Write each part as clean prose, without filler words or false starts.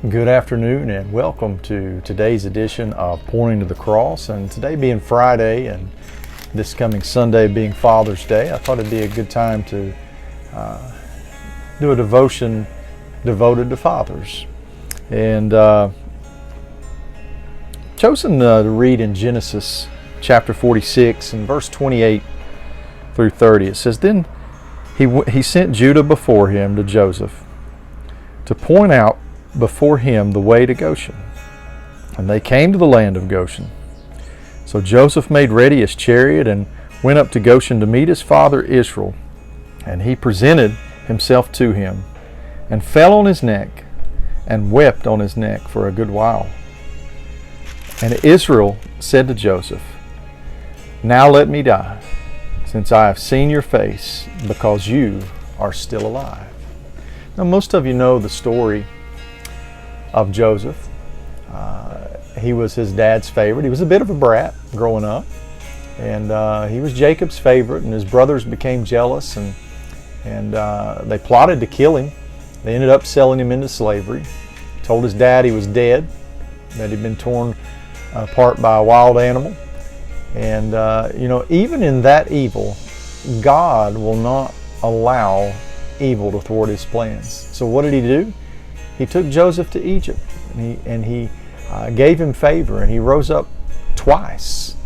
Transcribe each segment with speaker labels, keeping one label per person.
Speaker 1: Good afternoon and welcome to today's edition of Pointing to the Cross. And today being Friday and this coming Sunday being Father's Day, I thought it'd be a good time to do a devotion devoted to fathers. And chosen to read in Genesis chapter 46 and verse 28 through 30. It says, Then he sent Judah before him to Joseph to point out before him the way to Goshen. And they came to the land of Goshen. So Joseph made ready his chariot and went up to Goshen to meet his father Israel. And he presented himself to him, and fell on his neck, and wept on his neck for a good while. And Israel said to Joseph, Now let me die, since I have seen your face, because you are still alive. Now most of you know the story of Joseph. He was his dad's favorite. He was a bit of a brat growing up, and he was Jacob's favorite, and his brothers became jealous, and they plotted to kill him. They ended up selling him into slavery. Told his dad he was dead, that he'd been torn apart by a wild animal. And even in that evil, God will not allow evil to thwart his plans. So what did he do? He took Joseph to Egypt, and he gave him favor, and he rose up twice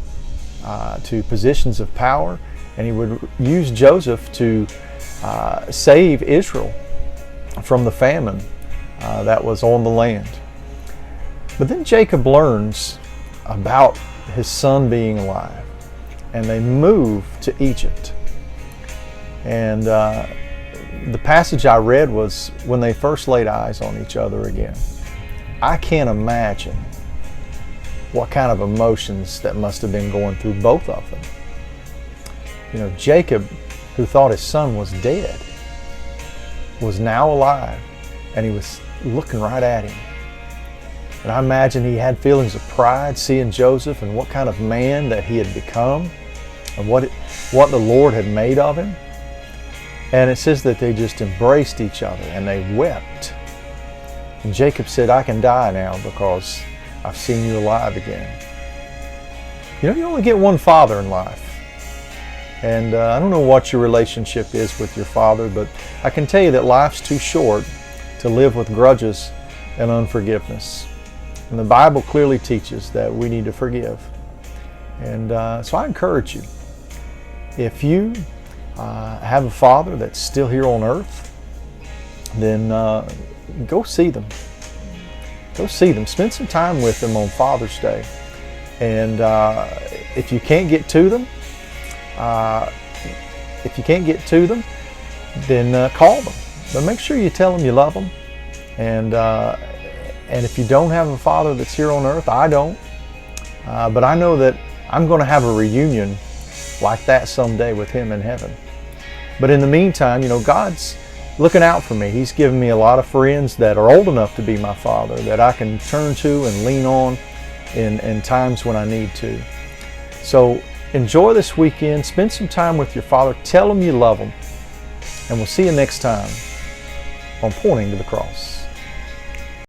Speaker 1: to positions of power, and he would use Joseph to save Israel from the famine that was on the land. But then Jacob learns about his son being alive, and they move to Egypt. And the passage I read was when they first laid eyes on each other again. I can't imagine what kind of emotions that must have been going through both of them. You know, Jacob, who thought his son was dead, was now alive, and he was looking right at him. And I imagine he had feelings of pride seeing Joseph and what kind of man that he had become and what the Lord had made of him. And it says that they just embraced each other and they wept. And Jacob said, I can die now because I've seen you alive again. You know, you only get one father in life. And I don't know what your relationship is with your father, but I can tell you that life's too short to live with grudges and unforgiveness. And the Bible clearly teaches that we need to forgive. And so I encourage you, if you have a father that's still here on earth, then go see them. Go see them. Spend some time with them on Father's Day. And if you can't get to them, then call them. But make sure you tell them you love them. And if you don't have a father that's here on earth, I don't. But I know that I'm going to have a reunion like that someday with him in heaven. But in the meantime, God's looking out for me. He's given me a lot of friends that are old enough to be my father that I can turn to and lean on in times when I need to. So enjoy this weekend. Spend some time with your father. Tell him you love him. And we'll see you next time on Pointing to the Cross.